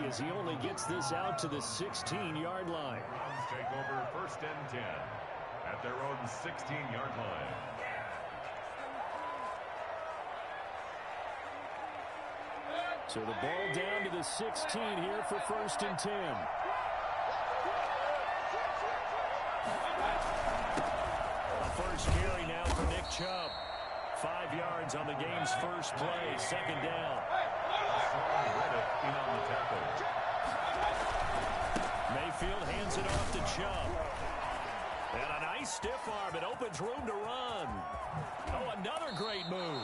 as he only gets this out to the 16-yard line. Browns take over 1st and 10 at their own 16-yard line. So the ball down to the 16 here for 1st and 10. A first carry now for Nick Chubb. 5 yards on the game's first play. 2nd down. Mayfield hands it off to Chubb. And a nice stiff arm. It opens room to run. Oh, another great move.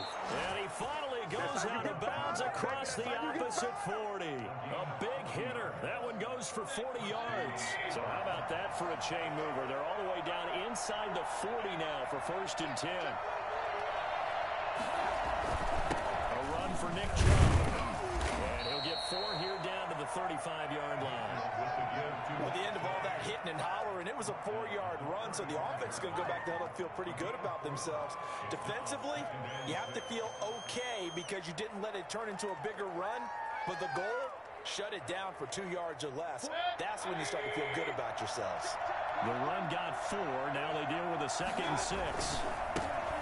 And he finally goes out of bounds across the opposite 40. A big hitter. That one goes for 40 yards. So how about that for a chain mover? They're all the way down inside the 40 now for 1st and 10. A run for Nick Chubb. And he'll get 4 here down to the 35-yard line. At the end of all that hitting and hollering, it was a 4-yard run, so the offense is going to go back to huddle and feel pretty good about themselves. Defensively, you have to feel okay because you didn't let it turn into a bigger run, but the goal, shut it down for 2 yards or less. That's when you start to feel good about yourselves. The run got 4. Now they deal with a 2nd and 6.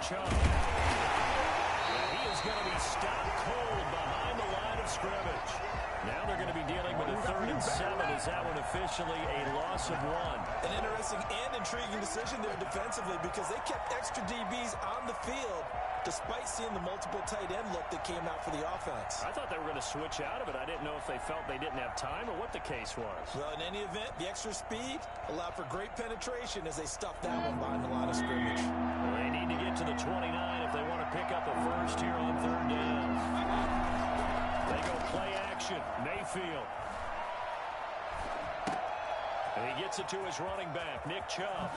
Chubb. He is going to be stopped cold behind the line of scrimmage. Now they're going to be dealing with a 3rd and 7. Is that one officially a loss of 1? An interesting and intriguing decision there defensively because they kept extra DBs on the field despite seeing the multiple tight end look that came out for the offense. I thought they were going to switch out of it. I didn't know if they felt they didn't have time or what the case was. Well, in any event, the extra speed allowed for great penetration as they stuffed that one behind the line of scrimmage. Well, they need to get to the 29 if they want to pick up a first here on 3rd down. They go play action. Mayfield. And he gets it to his running back, Nick Chubb.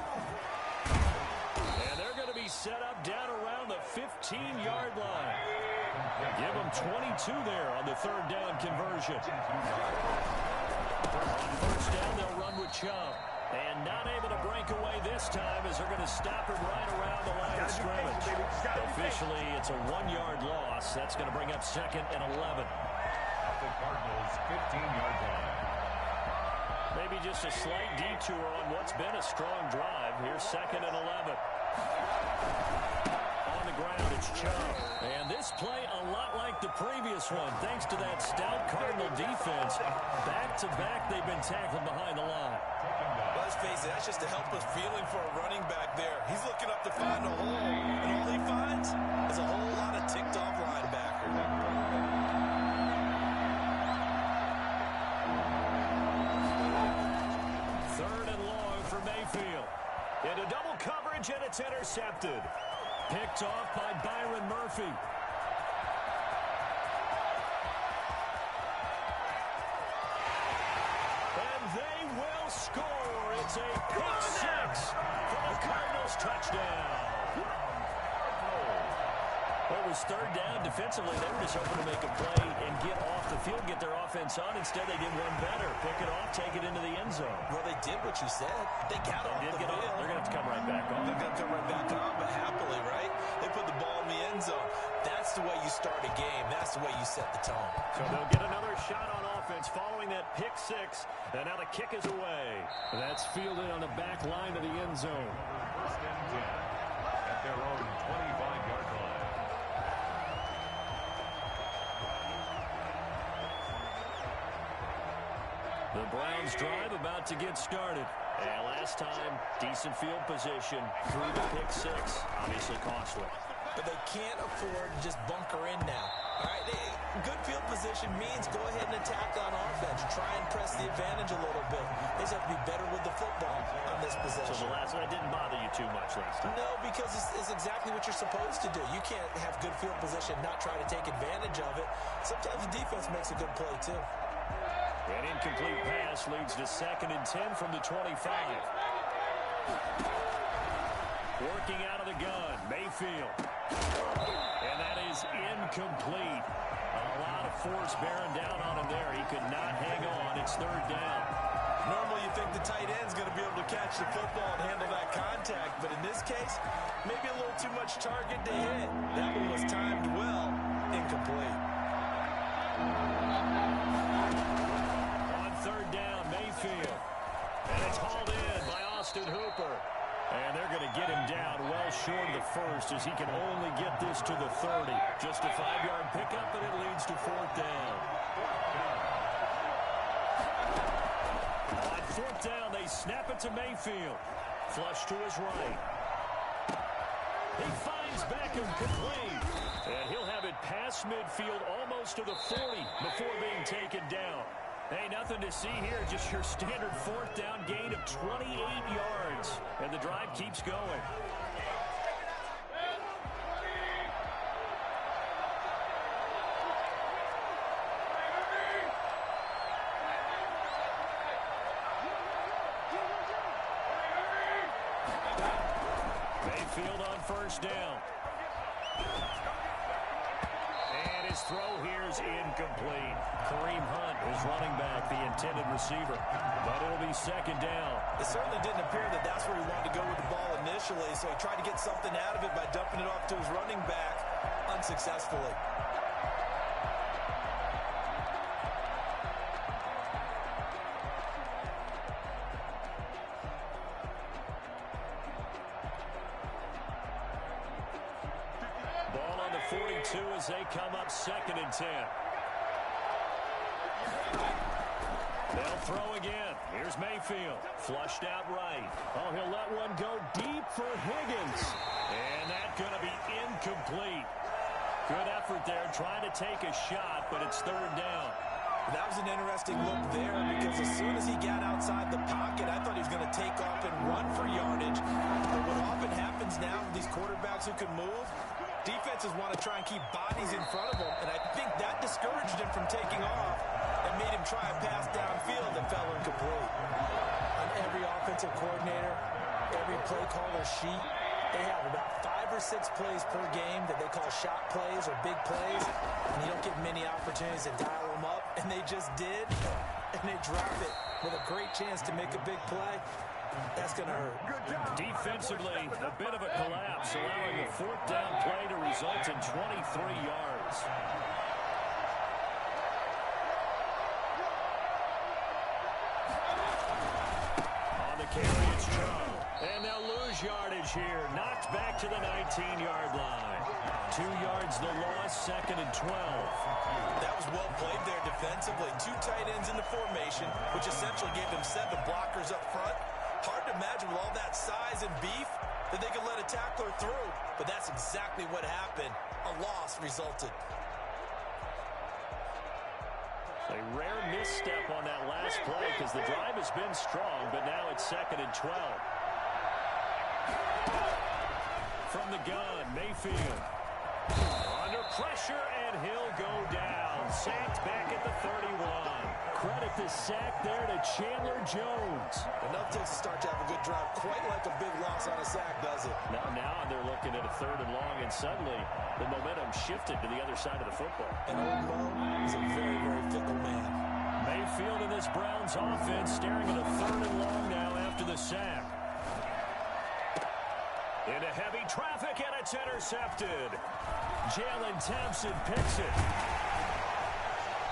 And they're going to be set up down around the 15-yard line. Give them 22 there on the 3rd down conversion. On 1st down, they'll run with Chubb. And not able to break away this time as they're going to stop him right around the line of scrimmage. Officially, it's a 1-yard loss. That's going to bring up 2nd and 11. The Cardinals' 15-yard line. Maybe just a slight detour on what's been a strong drive. Here's 2nd and 11. On the ground, it's Chubb. And this play a lot like the previous one, thanks to that stout Cardinal defense. Back-to-back, they've been tackled behind the line. Let's face it, that's just a helpless feeling for a running back there. He's looking up to find a hole, and all he finds is a whole lot of ticked-off linebacker. 3rd and long for Mayfield. Into double coverage, and it's intercepted. Picked off by Byron Murphy. And they will score. It's a pick 6 for the Cardinals touchdown. Well, it was 3rd down. Defensively, they were just hoping to make a play and get off the field, get their offense on. Instead, they did one better. Pick it off, take it into the end zone. Well, they did what you said. They got off the field. They're going to have to come right back on. They're going to come right back on, but happily, right? They put the ball in the end zone. That's the way you start a game. That's the way you set the tone. So they'll get another shot on offense following that pick 6. And now the kick is away. That's fielded on the back line of the end zone. 1st and 10 at their own 25-yard line. The Browns drive about to get started. And last time, decent field position through the pick 6. Obviously costly. But they can't afford to just bunker in now. All right, good field position means go ahead and attack on offense. Try and press the advantage a little bit. They just have to be better with the football on this possession. So the last one didn't bother you too much last time? No, because it's exactly what you're supposed to do. You can't have good field position, not try to take advantage of it. Sometimes the defense makes a good play, too. An incomplete pass leads to 2nd and 10 from the 25. Working out of the gun, Mayfield. And that is incomplete. A lot of force bearing down on him there. He could not hang on. It's 3rd down. Normally you think the tight end's going to be able to catch the football and handle that contact, but in this case, maybe a little too much target to hit. That one was timed well, incomplete. third down, Mayfield. And it's hauled in by Austin Hooper. And they're going to get him down well short of the first as he can only get this to the 30. Just a 5-yard pickup, and it leads to fourth down. On fourth down, they snap it to Mayfield. Flush to his right. He finds Beckham complete. And he'll have it past midfield almost to the 40 before being taken down. Hey, nothing to see here, just your standard fourth down gain of 28 yards. And the drive keeps going. Mayfield on first down. And his throw here is incomplete. Kareem Hunt is running back, the intended receiver. But it'll be second down. It certainly didn't appear that that's where he wanted to go with the ball initially, so he tried to get something out of it by dumping it off to his running back unsuccessfully. Ball on the 42 as they come up second and 10. They'll throw again. Here's Mayfield. Flushed out right. Oh, he'll let one go deep for Higgins. And that's going to be incomplete. Good effort there trying to take a shot, but it's third down. That was an interesting look there because as soon as he got outside the pocket, I thought he was going to take off and run for yardage. But what often happens now with these quarterbacks who can move, defenses want to try and keep bodies in front of them, and I think that discouraged him from taking off and made him try a pass downfield that fell incomplete. On every offensive coordinator, every play caller sheet, they have about 5 or 6 plays per game that they call shot plays or big plays, and you don't get many opportunities to dial them up, and they just did, and they drop it with a great chance to make a big play. That's going to hurt. Defensively, a bit of a collapse, allowing a fourth down play to result in 23 yards. On the carry, it's Chubb. And they'll lose yardage here. Knocked back to the 19-yard line. 2 yards the loss, second and 12. That was well played there defensively. 2 tight ends in the formation, which essentially gave them 7 blockers up front. Hard to imagine with all that size and beef that they could let a tackler through, but that's exactly what happened. A loss resulted. A rare misstep on that last play because the drive has been strong, but now it's second and 12. From the gun, Mayfield. Under pressure, and he'll go down. Sacked back at the 31. Credit the sack there to Chandler Jones. Enough to start to have a good drive. Quite like a big loss on a sack, does it? Now they're looking at a third and long, and suddenly the momentum shifted to the other side of the football. And old Mo is a very, very fickle man. Mayfield in this Browns offense staring at a third and long now after the sack. Into heavy traffic, and it's intercepted. Jalen Thompson picks it.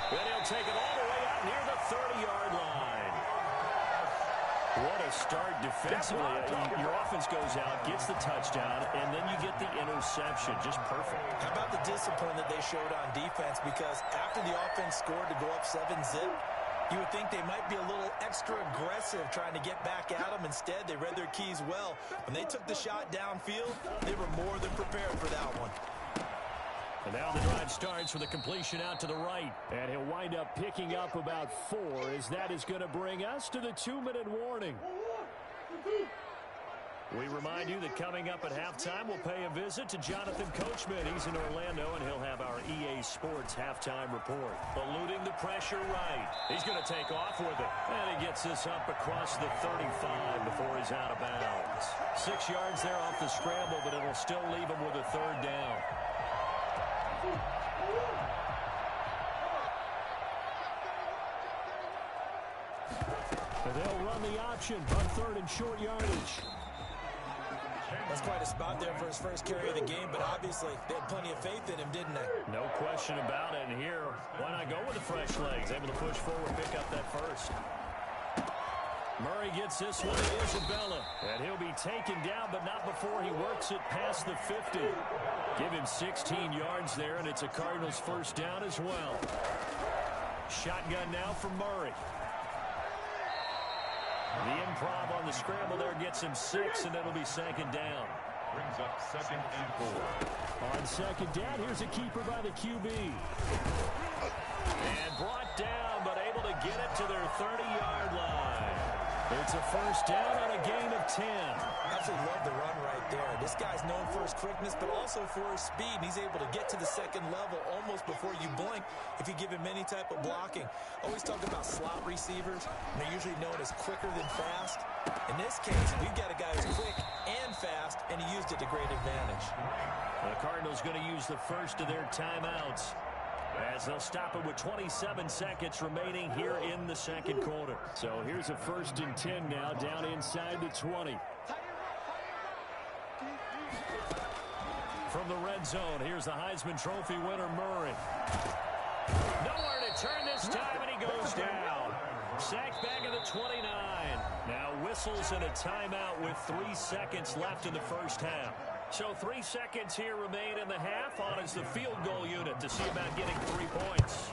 And he'll take it all the way out near the 30-yard line. What a start defensively. Your offense goes out, gets the touchdown, and then you get the interception. Just perfect. How about the discipline that they showed on defense? Because after the offense scored to go up 7-zip, you would think they might be a little extra aggressive trying to get back at them. Instead, they read their keys well. When they took the shot downfield, they were more than prepared for that one. And now the drive starts with a completion out to the right. And he'll wind up picking up about 4 as that is going to bring us to the 2-minute warning. We remind you that coming up at halftime, we'll pay a visit to Jonathan Coachman. He's in Orlando, and he'll have our EA Sports halftime report. Eluding the pressure right. He's going to take off with it. And he gets this up across the 35 before he's out of bounds. 6 yards there off the scramble, but it'll still leave him with a third down. And they'll run the option on third and short yardage. That's quite a spot there for his first carry of the game, but obviously they had plenty of faith in him, didn't they? No question about it. And here, why not go with the fresh legs? Able to push forward, pick up that first. Murray gets this one to Isabella, and he'll be taken down, but not before he works it past the 50. Give him 16 yards there, and it's a Cardinals first down as well. Shotgun now from Murray. The improv on the scramble there gets him 6, and it'll be second down. Brings up 2nd and 4. On second down, here's a keeper by the QB. And brought down, but able to get it to their 30-yard line. It's a first down on a gain of 10. Absolutely love the run right there. This guy's known for his quickness, but also for his speed. He's able to get to the second level almost before you blink if you give him any type of blocking. Always talk about slot receivers, and they're usually known as quicker than fast. In this case, we've got a guy who's quick and fast, and he used it to great advantage. The Cardinals going to use the first of their timeouts, as they'll stop it with 27 seconds remaining here in the second quarter. So here's a 1st and 10 now, down inside the 20. From the red zone, here's the Heisman Trophy winner, Murray. Nowhere to turn this time, and he goes down. Sacked back at the 29. Now whistles and a timeout with 3 seconds left in the first half. So 3 seconds here remain in the half. On is the field goal unit to see about getting 3 points.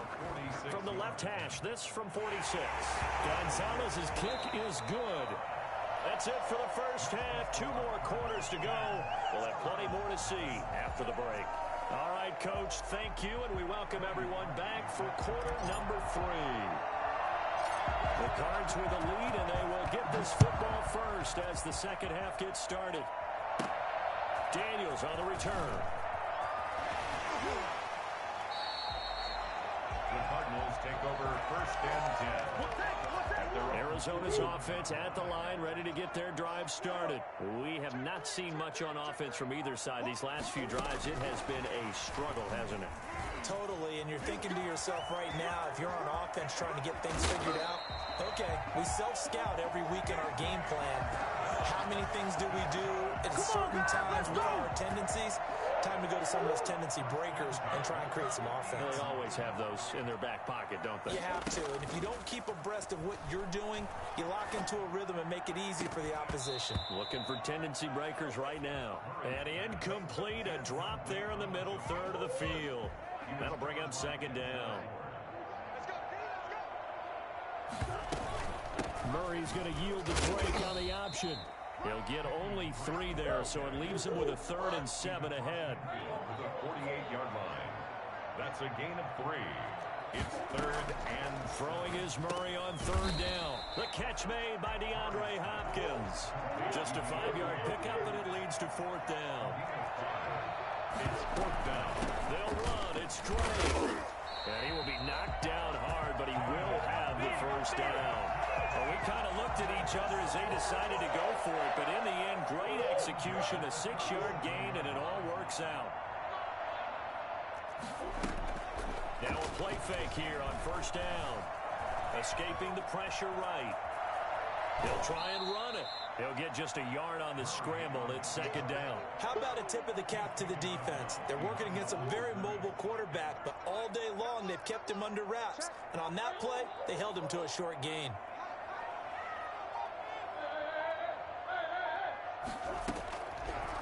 From the left hash, this from 46. Gonzalez's kick is good. That's it for the first half. 2 more quarters to go. We'll have plenty more to see after the break. All right, Coach, thank you, and we welcome everyone back for quarter number 3. The Cards with a lead, and they will get this football first as the second half gets started. Daniels on the return. The Cardinals take over 1st and 10. Arizona's offense at the line, ready to get their drive started. We have not seen much on offense from either side. These last few drives, it has been a struggle, hasn't it? Totally, and you're thinking to yourself right now, if you're on offense trying to get things figured out, okay, we self-scout every week in our game plan. How many things do we do at certain times? What are our tendencies? Time to go to some of those tendency breakers and try and create some offense. They always have those in their back pocket, don't they? You have to, and if you don't keep abreast of what you're doing, you lock into a rhythm and make it easy for the opposition. Looking for tendency breakers right now. And incomplete, a drop there in the middle third of the field. That'll bring up second down. Murray's going to yield the break on the option. He'll get only 3 there, so it leaves him with a 3rd and 7 ahead. To the 48-yard line. That's a gain of 3. It's 3rd and throwing is Murray on 3rd down. The catch made by DeAndre Hopkins. Just a 5-yard pickup, and it leads to 4th down. It's 4th down. They'll run. It's Gray. And he will be knocked down hard, but he will have the first down. Well, we kind of looked at each other as they decided to go for it, but in the end, great execution, a 6-yard gain, and it all works out. Now a play fake here on 1st down. Escaping the pressure right. He'll try and run it. He'll get just a yard on the scramble. It's 2nd down. How about a tip of the cap to the defense? They're working against a very mobile quarterback, but all day long they've kept him under wraps. And on that play, they held him to a short gain.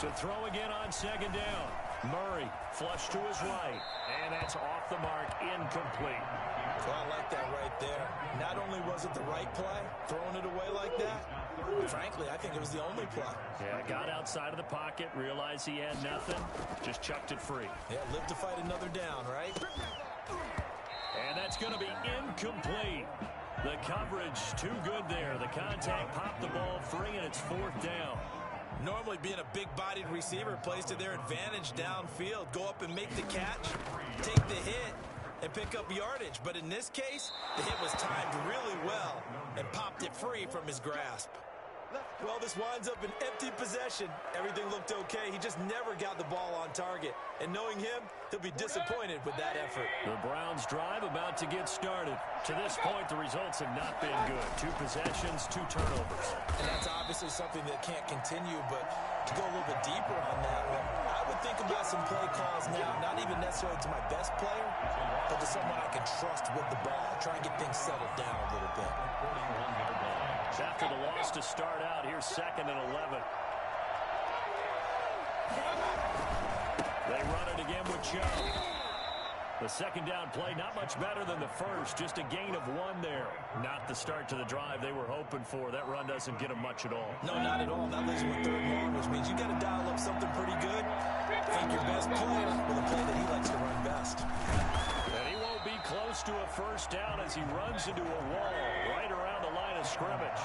To throw again on 2nd down. Murray flush to his right. And that's off the mark, incomplete. Well, I like that right there. Not only was it the right play, throwing it away like that, frankly, I think it was the only play. Yeah, got outside of the pocket, realized he had nothing, just chucked it free. Yeah, live to fight another down, right? And that's going to be incomplete. The coverage too good there. The contact popped the ball free, and it's 4th down. Normally being a big-bodied receiver plays to their advantage downfield. Go up and make the catch, take the hit, and pick up yardage. But in this case, the hit was timed really well and popped it free from his grasp. Well, this winds up an empty possession. Everything looked okay. He just never got the ball on target. And knowing him, he'll be disappointed with that effort. The Browns drive about to get started. To this point, the results have not been good. 2 possessions, 2 turnovers. And that's obviously something that can't continue, but to go a little bit deeper on that one, I would think about some play calls now, not even necessarily to my best player, but to someone I can trust with the ball. Try and get things settled down a little bit. After the loss to start out, here's 2nd and 11. They run it again with Chubb. The second down play, not much better than the first, just a gain of 1 there. Not the start to the drive they were hoping for. That run doesn't get them much at all. No, not at all. That leaves them with 3rd and long, which means you got to dial up something pretty good. Think your best player with a play that he likes to run best. And he won't be close to a first down as he runs into a wall right around the line of scrimmage.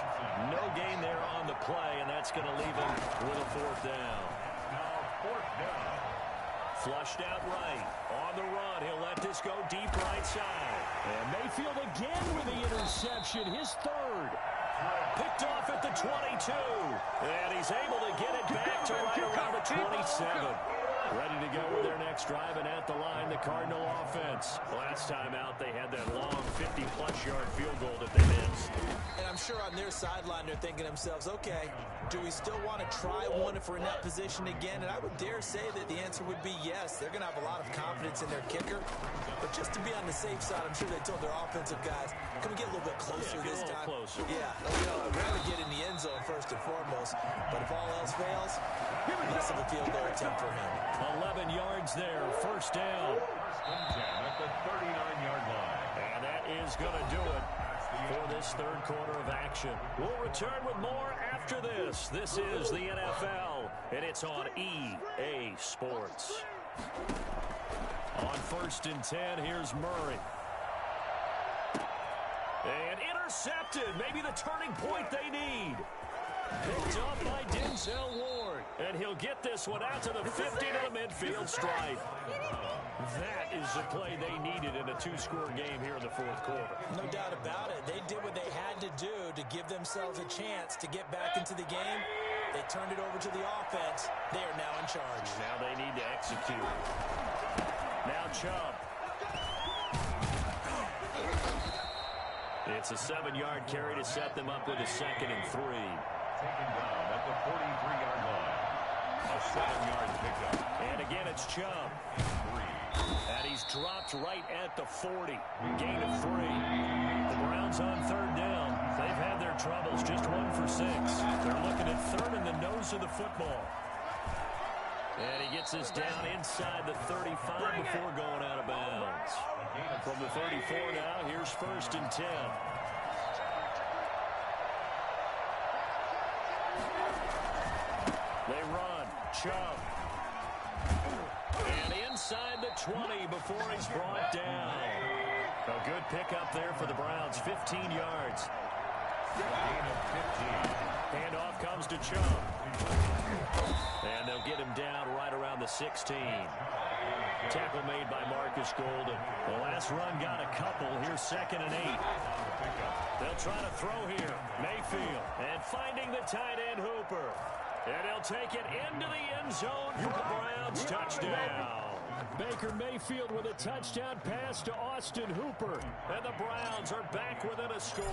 No gain there on the play, and that's going to leave him with a 4th down. Now 4th down. Flushed out right. On the run, he'll let this go deep right side. And Mayfield again with the interception, his 3rd. Picked off at the 22. And he's able to get it back to right around the 27. Ready to go with their next drive, and at the line, the Cardinal offense. Last time out, they had that long 50-plus yard field goal that they missed. And I'm sure on their sideline, they're thinking to themselves, okay, do we still want to try one if we're in that position again? And I would dare say that the answer would be yes. They're going to have a lot of confidence in their kicker. But just to be on the safe side, I'm sure they told their offensive guys, can we get a little bit closer this time? Closer. Yeah, I'd rather get in the end zone first and foremost. But if all else fails, less of a field goal attempt for him. 11 yards there, 1st down. At the 39-yard line. And that is going to do it for this 3rd quarter of action. We'll return with more after this. This is the NFL, and it's on EA Sports. On 1st and 10, here's Murray. And intercepted, maybe the turning point they need. Picked up by Denzel Ward. And he'll get this one out to the 50 to the midfield stripe. That is the play they needed in a 2-score game here in the 4th quarter. No doubt about it. They did what they had to do to give themselves a chance to get back into the game. They turned it over to the offense. They are now in charge. Now they need to execute. Now Chubb. It's a 7-yard carry to set them up with a 2nd and 3. Taken down at the 43-yard line. A 7-yard pickup. And again, it's Chubb. And he's dropped right at the 40. Gain of 3. The Browns on 3rd down. They've had their troubles, just 1 for 6. They're looking at 3rd in the nose of the football. And he gets us down inside the 35 before going out of bounds. From the 34 now, here's 1st and 10. They run. Chubb. And inside the 20 before he's brought down. A good pickup there for the Browns. 15 yards. Gain of 15. Handoff comes to Chubb. And they'll get him down right around the 16. Tackle made by Marcus Golden. The last run got a couple. Here's 2nd and 8. They'll try to throw here. Mayfield. And finding the tight end Hooper. And he'll take it into the end zone for the Browns. Touchdown. Baker Mayfield with a touchdown pass to Austin Hooper. And the Browns are back within a score.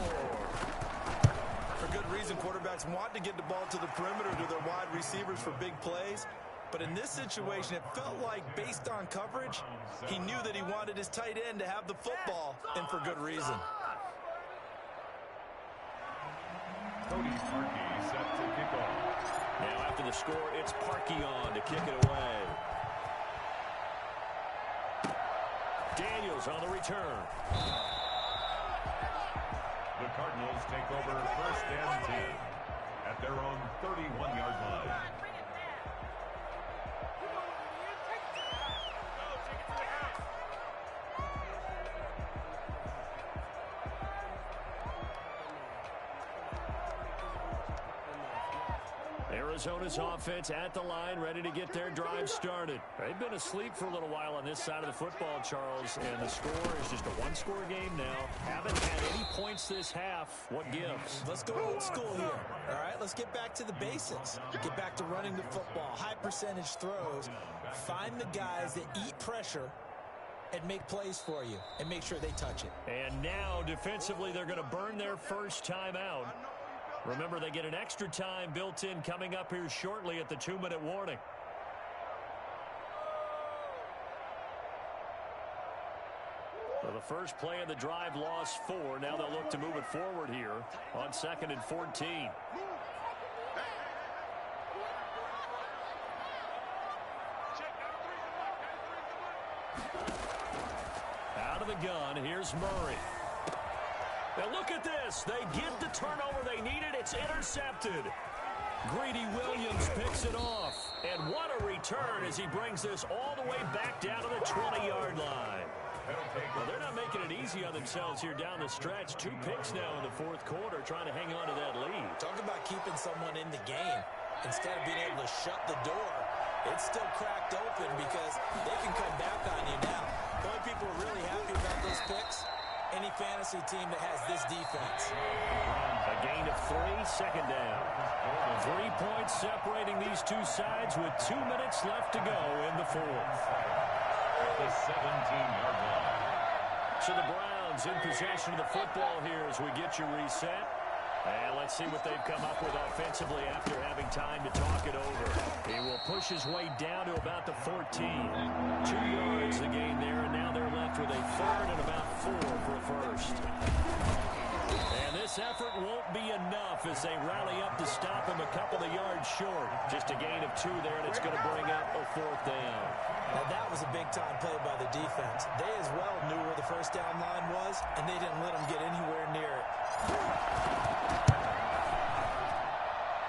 For good reason, quarterbacks want to get the ball to the perimeter to their wide receivers for big plays. But in this situation, it felt like, based on coverage, he knew that he wanted his tight end to have the football, and for good reason. Cody Parkey set to kick off. Now after the score, it's Parkey on to kick it away. Daniels on the return. The Cardinals take over 1st and 10 at their own 31-yard line. Arizona's offense at the line, ready to get their drive started. They've been asleep for a little while on this side of the football, Charles, and the score is just a one-score game now. Haven't had any points this half. What gives? Let's go old school here. All right, let's get back to the basics. Get back to running the football, high percentage throws. Find the guys that eat pressure and make plays for you and make sure they touch it. And now, defensively, they're going to burn their first time out. Remember, they get an extra time built in coming up here shortly at the 2-minute warning. So the first play of the drive lost 4. Now they'll look to move it forward here on 2nd and 14. Out of the gun, here's Murray. Now look at this. They get the turnover they needed. It's intercepted. Greedy Williams picks it off. And what a return as he brings this all the way back down to the 20-yard line. Well, they're not making it easy on themselves here down the stretch. 2 picks now in the 4th quarter, trying to hang on to that lead. Talk about keeping someone in the game. Instead of being able to shut the door, it's still cracked open because they can come back on you now. The only people who are really happy about those picks, any fantasy team that has this defense. A gain of 3, 2nd down. 3 points separating these two sides with 2 minutes left to go in the 4th. At the 17-yard line. So the Browns in possession of the football here as we get you reset. And let's see what they've come up with offensively after having time to talk it over. He will push his way down to about the 14. 2 yards the gain there, and now they're left with a 3rd and about 4 for a first. And this effort won't be enough as they rally up to stop him a couple of yards short. Just a gain of 2 there, and it's going to bring up a 4th down. Now that was a big-time play by the defense. They as well knew where the first down line was, and they didn't let them get anywhere near it.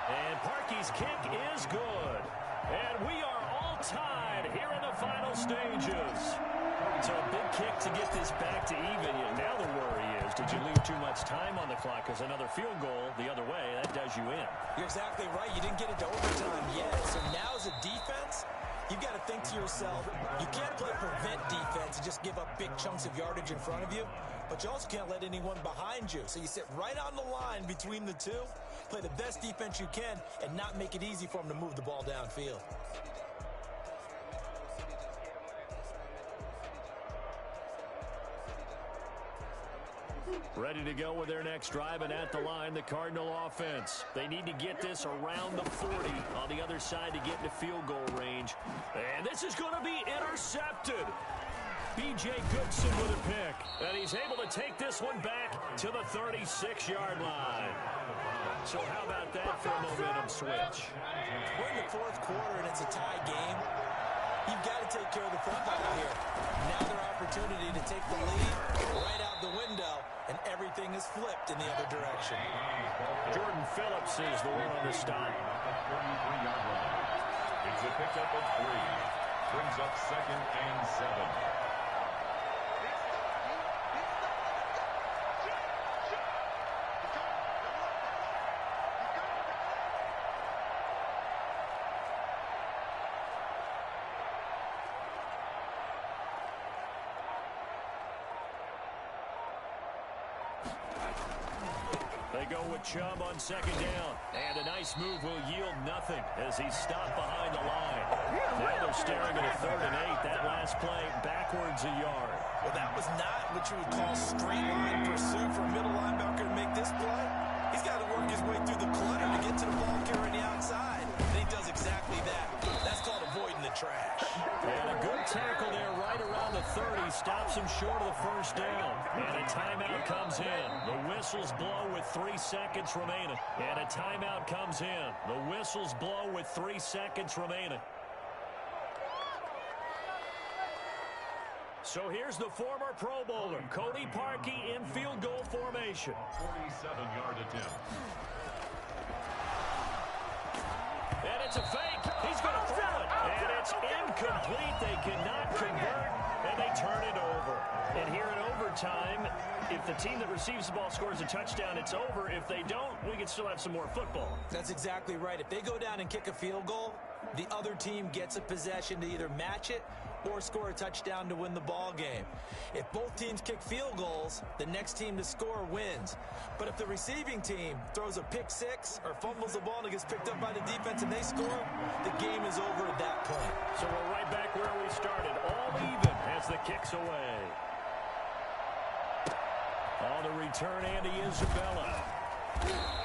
And Parkey's kick is good. And we are all tied here in the final stages. So a big kick to get this back to even. Now the worry is, did you leave too much time on the clock? Because another field goal the other way, that does you in. You're exactly right. You didn't get it to overtime yet. So now as a defense, you've got to think to yourself, you can't play prevent defense and just give up big chunks of yardage in front of you, but you also can't let anyone behind you. So you sit right on the line between the two, play the best defense you can, and not make it easy for them to move the ball downfield. Ready to go with their next drive, and at the line, the Cardinal offense. They need to get this around the 40 on the other side to get into field goal range. And this is going to be intercepted. B.J. Goodson with a pick. And he's able to take this one back to the 36-yard line. So how about that for a momentum switch? We're in the 4th quarter, and it's a tie game. You've got to take care of the football here. Now their opportunity to take the lead right out the window, and everything is flipped in the other direction. Jordan Phillips is the one on the stop. It's a pickup of 3. Brings up 2nd and 7. They go with Chubb on 2nd down. And a nice move will yield nothing as he's stopped behind the line. Now they're staring at a 3rd and 8. That last play backwards a yard. Well, that was not what you would call straight line pursuit for a middle linebacker to make this play. He's got to work his way through the clutter to get to the ball carrier on the outside. And he does exactly that. That's called avoiding the trash. And a good tackle there right around the 30. Stops him short of the first down. And a timeout comes in. The whistles blow with 3 seconds remaining. And a timeout comes in. The whistles blow with 3 seconds remaining. So here's the former Pro Bowler, Cody Parkey, in field goal formation. 47-yard attempt. And it's a fake. He's going to throw it. And it's incomplete. They cannot convert, and they turn it over. And here in overtime, if if the team that receives the ball scores a touchdown, it's over. If they don't, we can still have some more football. That's exactly right. If they go down and kick a field goal, the other team gets a possession to either match it or score a touchdown to win the ball game. If both teams kick field goals, the next team to score wins. But if the receiving team throws a pick six or fumbles the ball and it gets picked up by the defense and they score, the game is over at that point. So we're right back where we started, all even as the kick's away. On the return, Andy Isabella.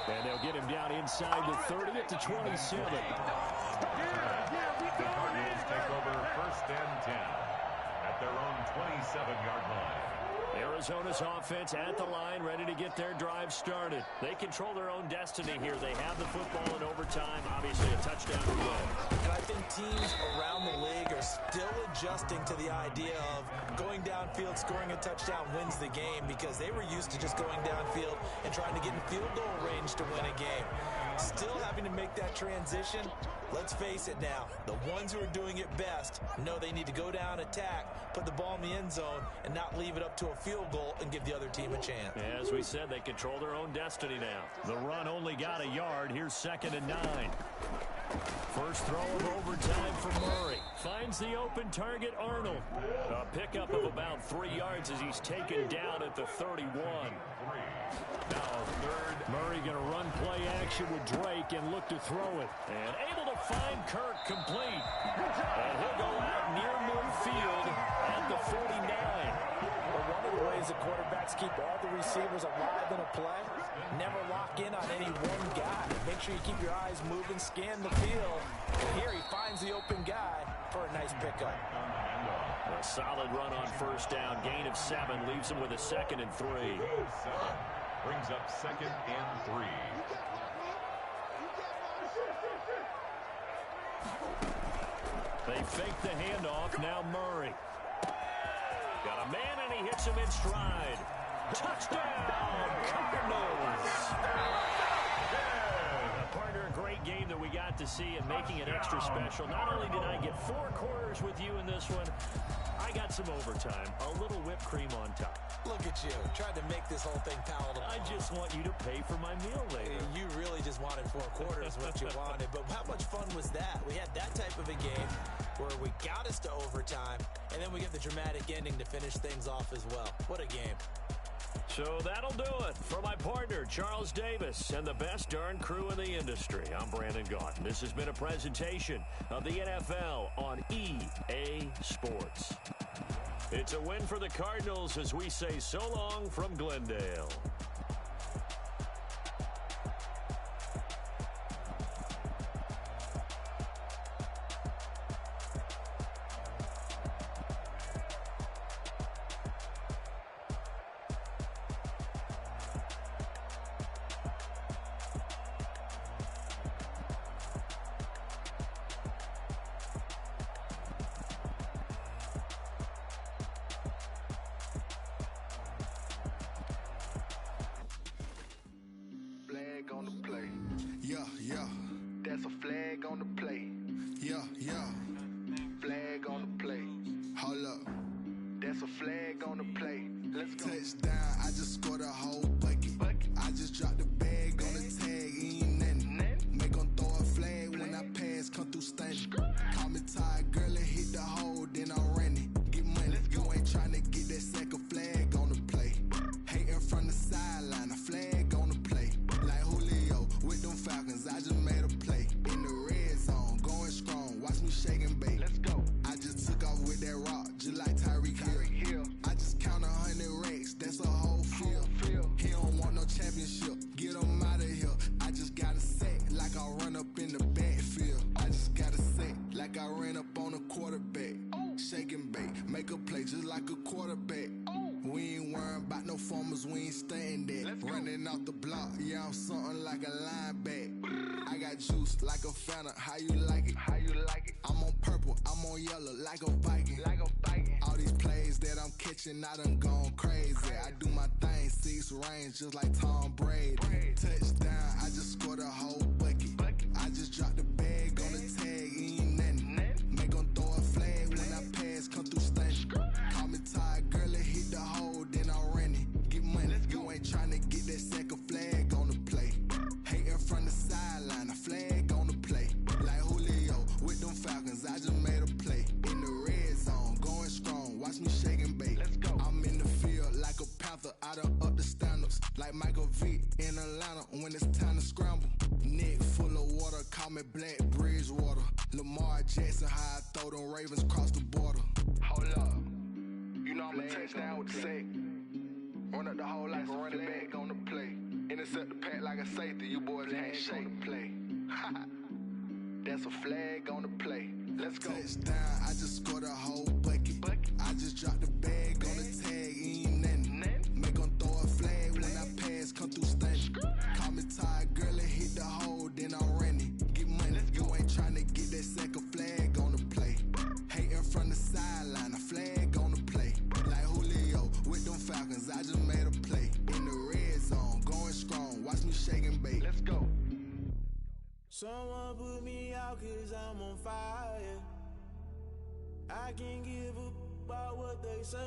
And they'll get him down inside the 30 at the 27. The Cardinals take over 1st and 10 at their own 27-yard line. Arizona's offense at the line, ready to get their drive started. They control their own destiny here. They have the football in overtime, obviously a touchdown to win. And I think teams around the league are still adjusting to the idea of going downfield, scoring a touchdown wins the game, because they were used to just going downfield and trying to get in field goal range to win a game. Still having to make that transition. Let's face it now, the ones who are doing it best know they need to go down, attack, put the ball in the end zone, and not leave it up to a field goal and give the other team a chance. As we said, they control their own destiny now. The run only got a yard. Here's 2nd and 9. First throw of overtime for Murray. Finds the open target, Arnold. A pickup of about 3 yards as he's taken down at the 31. Now 3rd. Murray going to run play action with Drake and look to throw it. And able to find Kirk complete. And he'll go out near midfield at the 49. Well, one of the ways the quarterbacks keep all the receivers alive in a play, never lock in on any one guy. Make sure you keep your eyes moving, scan the field. And here he finds the open guy for a nice pickup. A solid run on 1st down. Gain of 7 leaves him with a 2nd and 3. Brings up 2nd and 3. They fake the handoff. Now Murray. Got a man, and he hits him in stride. Touchdown, Cardinals. Partner, a great game that we got to see and making it extra special. Not only did I get 4 quarters with you in this one, I got some overtime. A little whipped cream on top. Look at you, tried to make this whole thing palatable. I just want you to pay for my meal later. You really just wanted 4 quarters, what you wanted. But how much fun was that? We had that type of a game where we got us to overtime, and then we get the dramatic ending to finish things off as well. What a game. So that'll do it for my partner, Charles Davis, and the best darn crew in the industry. I'm Brandon Gaughan. This has been a presentation of the NFL on EA Sports. It's a win for the Cardinals as we say so long from Glendale. On the play. Yeah. That's a flag on the play. Yeah. Flag on the play. Hold up. That's a flag on the play. Let's go. Touchdown, I just scored a whole bucket. I just dropped the bag on the tag, ain't nothing. Make them throw a flag when I pass, come through stunning. Call me tired, girl, and hit the hole, then I'm running. Get money, you ain't trying to get that second flag on the play. Hating from the sideline, a flag on the play. Like Julio with them Falcons, I just made a play. In the red zone, going strong, watch me shake and bake. Let's go. I just took off with that rock, just like Tyreek Hill. I just count 100 racks, that's a whole field. He don't want no championship, get him out of here. I just got a set, like I run up in the backfield. I just got a set, like I ran up on a quarterback. Shake and bake, make a play just like a quarterback. We ain't worrying about no formers, we ain't staying there. Running off the block, yeah, I'm something like a linebacker. I got juice like a Fanta, how you like it? I'm on purple, I'm on yellow like a Viking. All these plays that I'm catching, I done gone crazy. I do my thing, 6 range just like Tom Brady. Touchdown, I just scored a whole bucket. I just dropped the bag on the tag, ain't nothing. Make them throw a flag when I pass, come through stunning. Call me tired, girl, and hit the hole, then I'm running. Get money, them Ravens cross the border. Hold up. You know I'm a touchdown with the sack. Run up the hole like a running back on the play. Intercept the pack like a safety. You boys ain't shake the play. That's a flag on the play. Let's go. Touchdown, I just scored a whole bucket. I just dropped the bag on the tag, ain't nothing. Make them throw a flag when I pass, come through stunning. Call me tired, girl, and hit the hole, then I'm running. Get money, you ain't tryna get that second flag on the play. Hating from the sideline, a flag on the play. Like Julio with them Falcons, I just made a play. In the red zone, going strong, watch me shake and bake. Let's go. Someone put me out cause I'm on fire. I can't give up about what they say.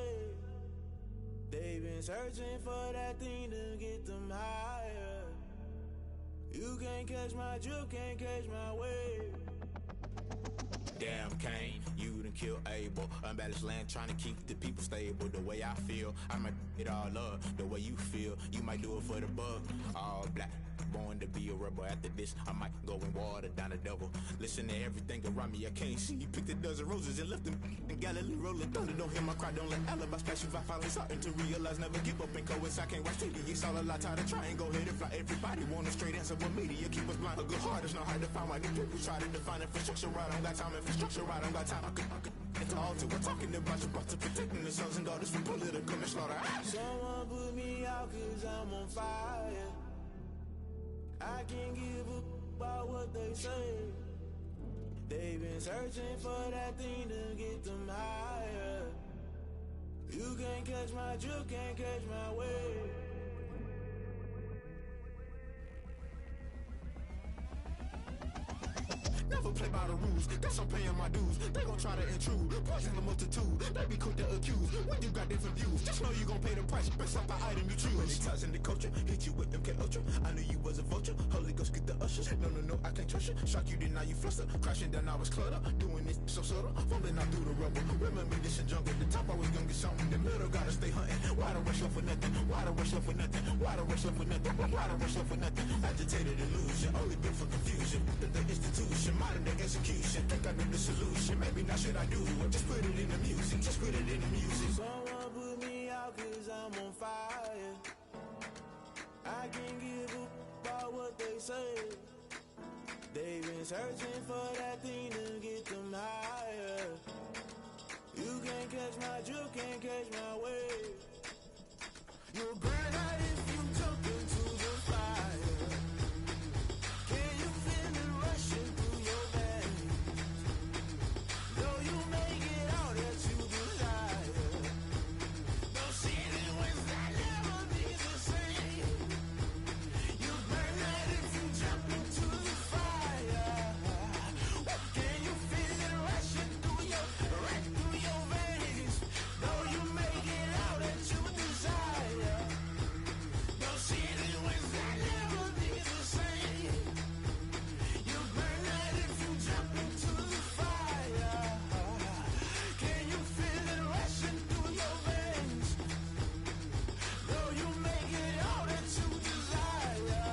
They've been searching for that thing to get them higher. You can't catch my drift, can't catch my wave. Damn, Kane, you done killed Abel. Unbalanced land, trying to keep the people stable. The way I feel, I might it all up. The way you feel, you might do it for the buck. All black, born to be a rebel. After this, I might go and water down the devil. Listen to everything around me, I can't see. You picked a dozen roses and left them in Galilee rolling thunder. Don't hear my cry, don't let alibis pass you by. Finally starting to realize, never give up and coast. I can't watch TV, it's all a lot, tired of trying, go ahead and fly. Everybody want a straight answer, but media keep us blind. A good heart is not hard to find. Why the people try to define infrastructure right? I don't got time, infrastructure right, I don't got time. I could into all to. We're talking about your brother, protecting the sons and daughters from political and slaughter. Someone put me out cause I'm on fire. I can't give up about what they say. They've been searching for that thing to get them higher. You can't catch my drift, can't catch my wave. Never play by the rules, guess I'm paying my dues. They gon' try to intrude, poison the multitude. They be quick to accuse, when you got different views. Just know you gon' pay the price, based off the item you choose. Many times in the culture, hit you with MK Ultra. I knew you was a vulture, Holy Ghost get the ushers. No, I can't trust you. Shock you, then now you fluster. Crashing down, I was clutter. Doing this so subtle, fumbling out through the rubble. Remember this in jungle, the top always gonna get something. The middle gotta stay hunting. Why the rush left for nothing? Why the rush left for nothing? Why the rush left for nothing? Why the rush left for nothing? Agitated illusion, only built for confusion. The institution, modern day execution. Think I know the solution. Maybe not should I do it? Just put it in the music. Just put it in the music. Someone put me out cause I'm on fire. I can't give up about what they say. They've been searching for that thing to get them higher. You can't catch my drift, can't catch my wave. You'll burn out if you jump into the fire. Can you feel it rushing through your veins? Though you make it out that you desire. Those feelings that never be the same. You burn out if you jump into the fire. Can you feel it rushing through your veins? Though you make it out that you desire. Those feelings that never be the same. You burn out if you jump into the fire. Can you feel it rushing through your veins? Though you make it out that you desire.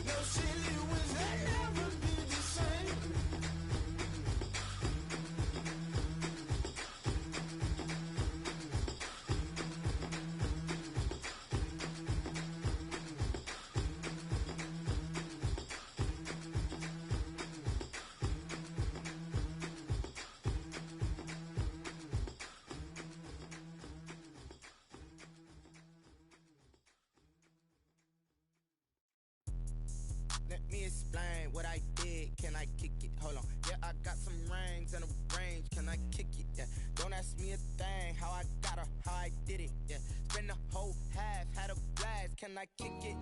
Those feelings that never be the same. Let me explain what I did. Can I kick it? Hold on. Yeah, I got some rings and a range. Can I kick it? Yeah. Don't ask me a thing. How I got her, how I did it. Yeah. Spend the whole half, had a blast. Can I kick it?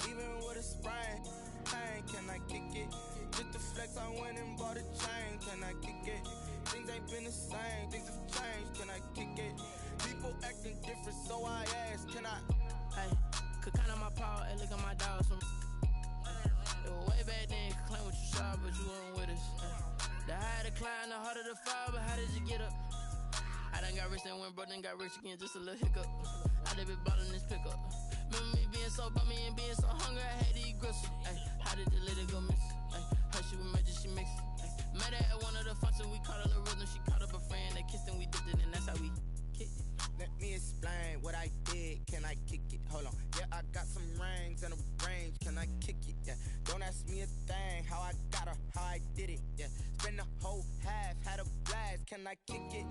Even with a sprain. Pain, can I kick it? Just the flex, I went and bought a chain. Can I kick it? Things ain't been the same. Things have changed. Can I kick it? People acting different, so I asked. Can I? Hey, could count on my power and look at my dogs from. It was way back then, could claim what you saw, but you weren't with us. The higher the climb, the harder the fall, but how did you get up? I done got rich and went broke, then got rich again, just a little hiccup. I done been ballin' this pickup. Remember me being so bummy and being so hungry, I had to eat gristle. Ay, how did the lady go miss? Ay, her she was magic, she mix. Met her at one of the functions, we caught a little rhythm. She caught up a friend, they kissed and we dipped it, and that's how we kicked it. Let me explain what I did. Can I kick it? Hold on. Yeah, I got some rings and a range. Can I kick it? Yeah. Don't ask me a thing. How I got her, how I did it. Yeah. Spend the whole half, had a blast. Can I kick it?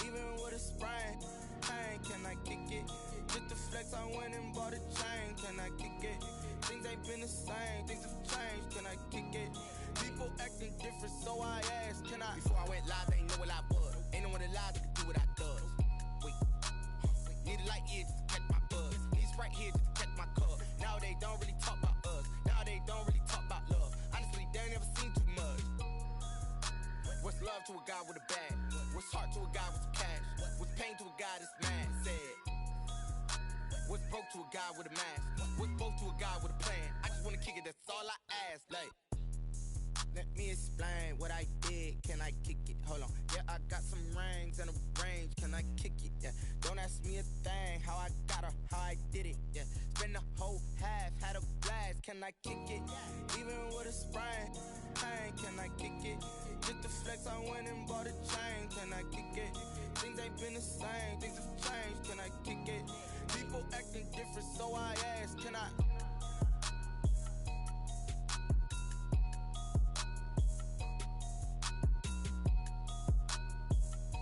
Even with a sprain. Pain, can I kick it? Just the flex, I went and bought a chain. Can I kick it? Things ain't been the same. Things have changed. Can I kick it? People acting different, so I asked. Can I? Before I went live, they ain't know what I was. Ain't no one alive that could do what I does. Wait. Need a light here just to catch my buzz. Need Sprite here just to catch my cup. Now they don't really talk about us. Now they don't really talk about love. Honestly, they ain't never seen too much. What's love to a guy with a bag? What's heart to a guy with some cash? What's pain to a guy that's mad? Said. What's broke to a guy with a mask? What's both to a guy with a plan? I just wanna kick it, that's all I ask. Like, Let me explain what I did. Can I kick it? Hold on. Yeah, I got some rings and a range. Can I kick it? Yeah. Don't ask me a thing. How I got her, how I did it. Yeah. Spend the whole half, had a blast. Can I kick it? Even with a sprain. Pain, can I kick it? Just the flex, I went and bought a chain. Can I kick it? Things ain't been the same. Things have changed. Can I kick it? People acting different, so I asked. Can I?